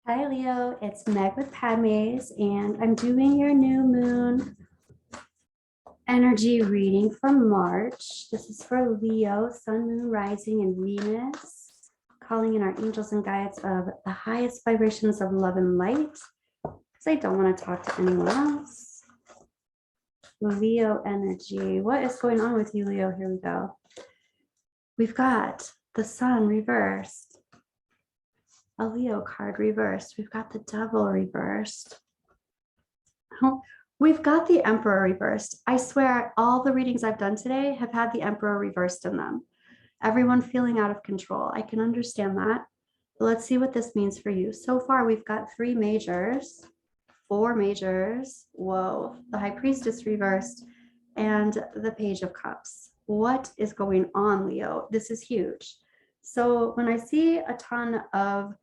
Hi Leo, it's Meg with Padmes, and I'm doing your new moon energy reading for March. This is for Leo, Sun, Moon, Rising, and Venus, calling in our angels and guides of the highest vibrations of love and light, because I don't want to talk to anyone else. Leo energy. What is going on with you, Leo? Here we go. We've got the Sun reversed, a Leo card reversed. We've got the Devil reversed. We've got the Emperor reversed. I swear all the readings I've done today have had the Emperor reversed in them. Everyone feeling out of control. I can understand that. But let's see what this means for you. So far, we've got 3 majors, 4 majors. Whoa, the High Priestess reversed and the Page of Cups. What is going on, Leo? This is huge. So when I see a ton of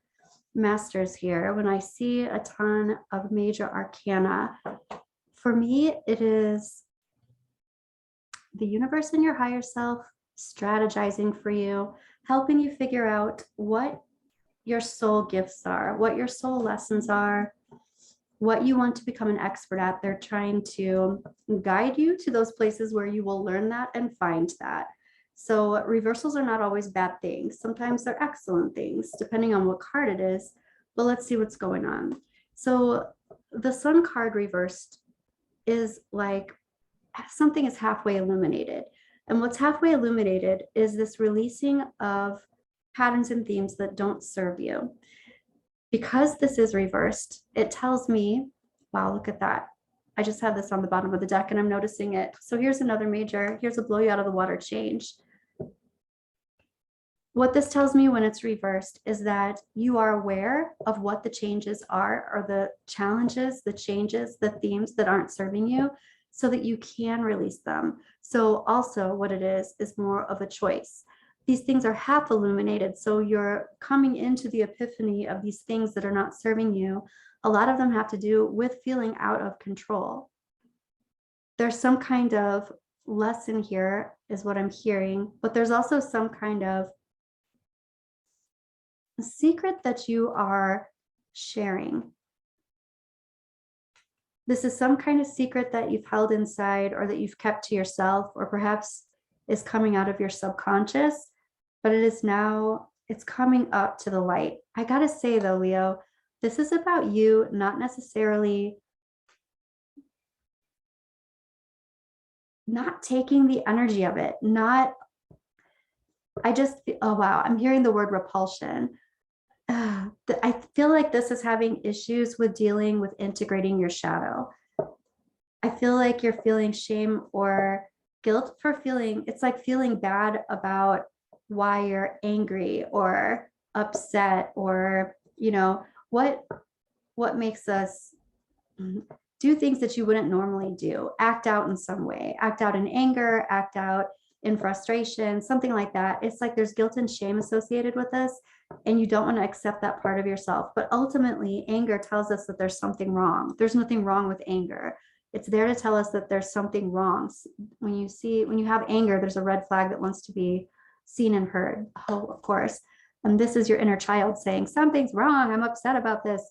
masters here, when I see a ton of major arcana, for me, it is the universe and your higher self strategizing for you, helping you figure out what your soul gifts are, what your soul lessons are, what you want to become an expert at. They're trying to guide you to those places where you will learn that and find that. So reversals are not always bad things. Sometimes they're excellent things, depending on what card it is. But let's see what's going on. So the Sun card reversed is like something is halfway illuminated. And what's halfway illuminated is this releasing of patterns and themes that don't serve you. Because this is reversed, it tells me, wow, look at that. I just had this on the bottom of the deck and I'm noticing it. So here's another major. Here's a blow you out of the water change. What this tells me when it's reversed is that you are aware of what the changes are, or the challenges, the changes, the themes that aren't serving you, so that you can release them. So also what it is more of a choice. These things are half illuminated. So you're coming into the epiphany of these things that are not serving you. A lot of them have to do with feeling out of control. There's some kind of lesson here is what I'm hearing, but there's also some kind of a secret that you are sharing. This is some kind of secret that you've held inside, or that you've kept to yourself, or perhaps is coming out of your subconscious, but it is now, it's coming up to the light. I gotta say though, Leo, this is about you not necessarily not taking the energy of it, not, oh wow, I'm hearing the word repulsion. I feel like this is having issues with dealing with integrating your shadow. I feel like you're feeling shame or guilt for feeling, it's like feeling bad about why you're angry or upset, or, you know, what makes us do things that you wouldn't normally do, act out in some way, act out in anger, act out in frustration, something like that. It's like there's guilt and shame associated with this, and you don't want to accept that part of yourself. But ultimately, anger tells us that there's something wrong. There's nothing wrong with anger. It's there to tell us that there's something wrong. When you have anger, there's a red flag that wants to be seen and heard. Oh, of course. And this is your inner child saying, something's wrong. I'm upset about this.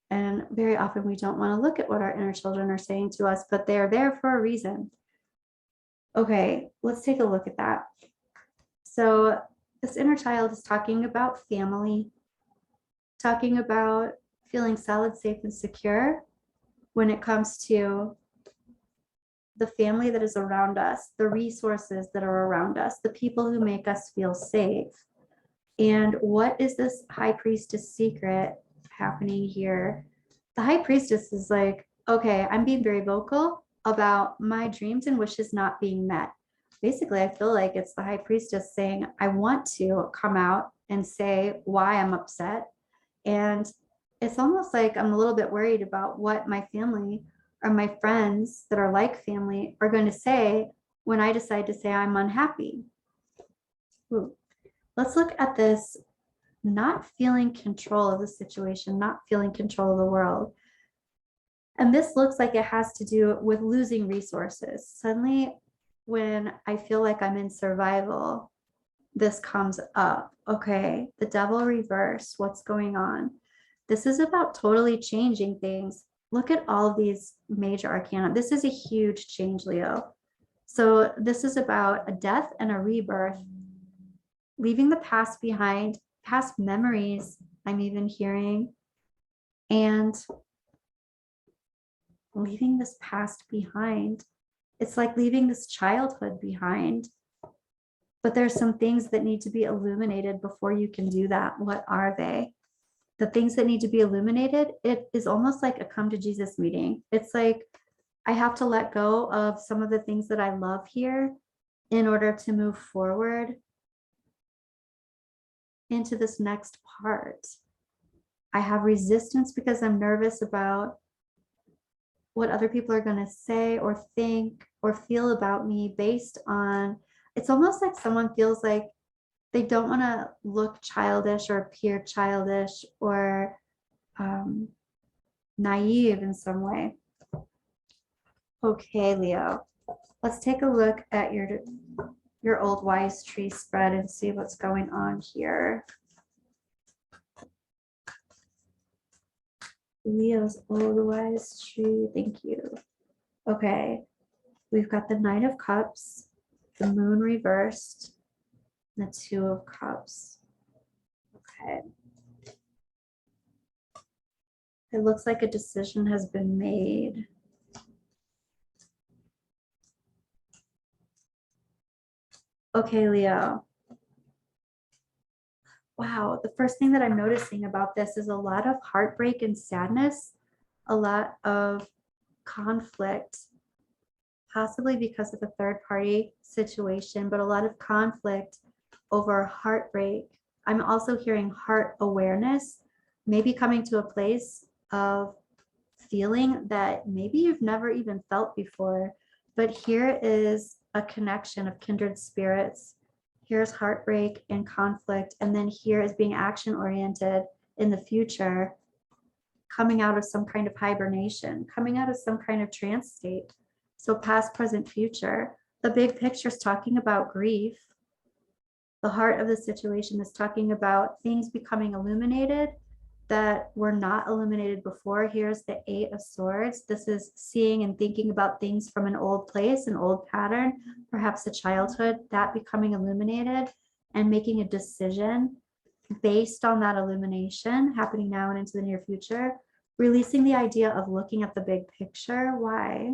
And very often we don't want to look at what our inner children are saying to us, but they're there for a reason. Okay, let's take a look at that. So this inner child is talking about family, talking about feeling solid, safe, and secure when it comes to the family that is around us, the resources that are around us, the people who make us feel safe. And what is this High Priestess secret happening here? The High Priestess is like, okay, I'm being very vocal about my dreams and wishes not being met. Basically, I feel like it's the High Priestess saying, I want to come out and say why I'm upset. And it's almost like I'm a little bit worried about what my family or my friends that are like family are going to say when I decide to say I'm unhappy. Ooh. Let's look at this not feeling control of the situation, not feeling control of the world. And this looks like it has to do with losing resources. Suddenly, when I feel like I'm in survival, this comes up. Okay, the Devil reverse, what's going on? This is about totally changing things. Look at all of these major arcana. This is a huge change, Leo. So this is about a death and a rebirth, leaving the past behind, past memories, I'm even hearing, and leaving this past behind. It's like leaving this childhood behind. But there's some things that need to be illuminated before you can do that. What are they? The things that need to be illuminated, it is almost like a come to Jesus meeting. It's like I have to let go of some of the things that I love here in order to move forward into this next part. I have resistance because I'm nervous about what other people are going to say or think or feel about me based on, it's almost like someone feels like they don't want to look childish or appear childish or naive in some way. Okay, Leo, let's take a look at your old wise tree spread and see what's going on here. Leo's old wise tree, thank you. Okay, we've got the Knight of Cups, the Moon reversed, and the Two of Cups. Okay. It looks like a decision has been made. Okay, Leo. Wow, the first thing that I'm noticing about this is a lot of heartbreak and sadness, a lot of conflict, possibly because of a third party situation, but a lot of conflict over heartbreak. I'm also hearing heart awareness, maybe coming to a place of feeling that maybe you've never even felt before, but here is a connection of kindred spirits. Here's heartbreak and conflict, and then here is being action oriented in the future, coming out of some kind of hibernation, coming out of some kind of trance state. So past, present, future. The big picture is talking about grief. The heart of the situation is talking about things becoming illuminated that were not illuminated before. Here's the Eight of Swords. This is seeing and thinking about things from an old place, an old pattern, perhaps a childhood, that becoming illuminated and making a decision based on that illumination happening now and into the near future. Releasing the idea of looking at the big picture. Why?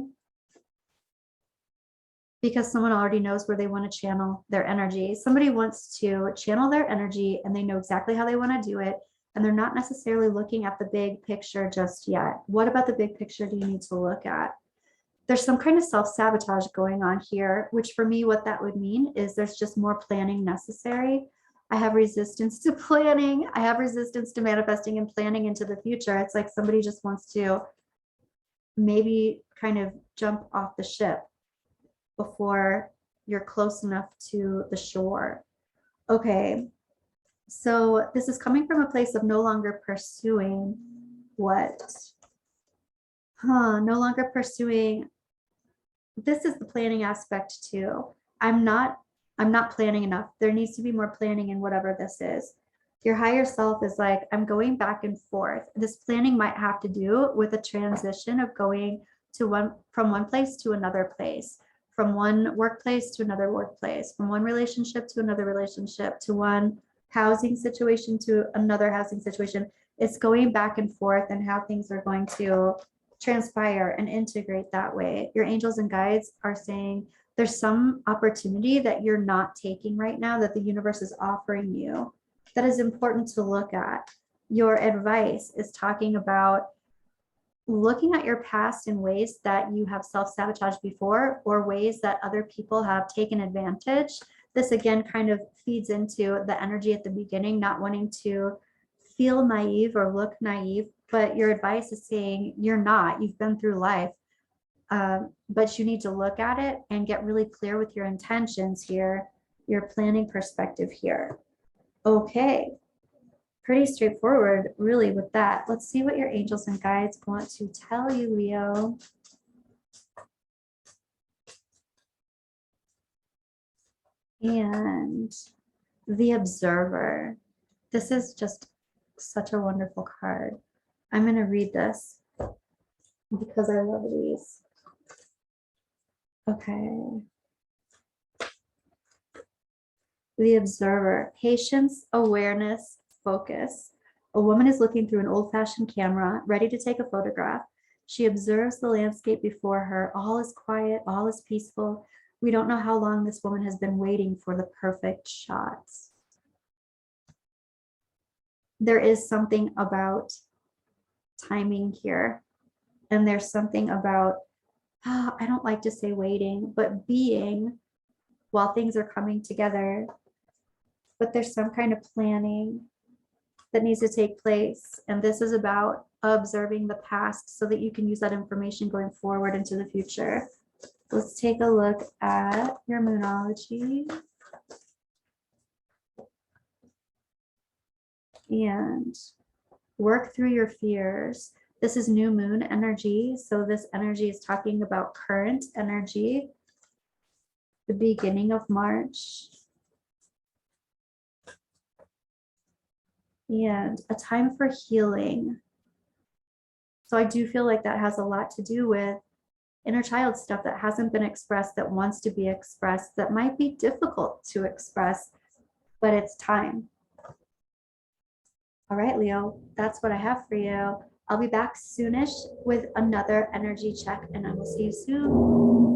Because someone already knows where they want to channel their energy. Somebody wants to channel their energy and they know exactly how they want to do it. And they're not necessarily looking at the big picture just yet. What about the big picture do you need to look at? There's some kind of self-sabotage going on here, which for me, what that would mean is there's just more planning necessary. I have resistance to planning. I have resistance to manifesting and planning into the future. It's like somebody just wants to maybe kind of jump off the ship before you're close enough to the shore. Okay, so this is coming from a place of no longer pursuing what? No longer pursuing. This is the planning aspect too. I'm not planning enough. There needs to be more planning in whatever this is. Your higher self is like, I'm going back and forth. This planning might have to do with a transition of going to from one place to another place, from one workplace to another workplace, from one relationship to another relationship, to one housing situation to another housing situation. It's going back and forth and how things are going to transpire and integrate that way. Your angels and guides are saying there's some opportunity that you're not taking right now that the universe is offering you that is important to look at. Your advice is talking about looking at your past in ways that you have self-sabotaged before or ways that other people have taken advantage. This again kind of feeds into the energy at the beginning, not wanting to feel naive or look naive, but your advice is saying you're not, you've been through life, but you need to look at it and get really clear with your intentions here, your planning perspective here. Okay, pretty straightforward really with that. Let's see what your angels and guides want to tell you, Leo. And the Observer. This is just such a wonderful card. I'm going to read this because I love these. Okay. The observer, patience, awareness, focus. A woman is looking through an old-fashioned camera, ready to take a photograph. She observes the landscape before her. All is quiet, all is peaceful. We don't know how long this woman has been waiting for the perfect shots. There is something about timing here. And there's something about, I don't like to say waiting, but being while things are coming together. But there's some kind of planning that needs to take place. And this is about observing the past so that you can use that information going forward into the future. Let's take a look at your Moonology. And work through your fears. This is new moon energy. So this energy is talking about current energy, the beginning of March. And a time for healing. So I do feel like that has a lot to do with inner child stuff that hasn't been expressed, that wants to be expressed, that might be difficult to express, but it's time. All right, Leo, that's what I have for you. I'll be back soonish with another energy check, and I will see you soon.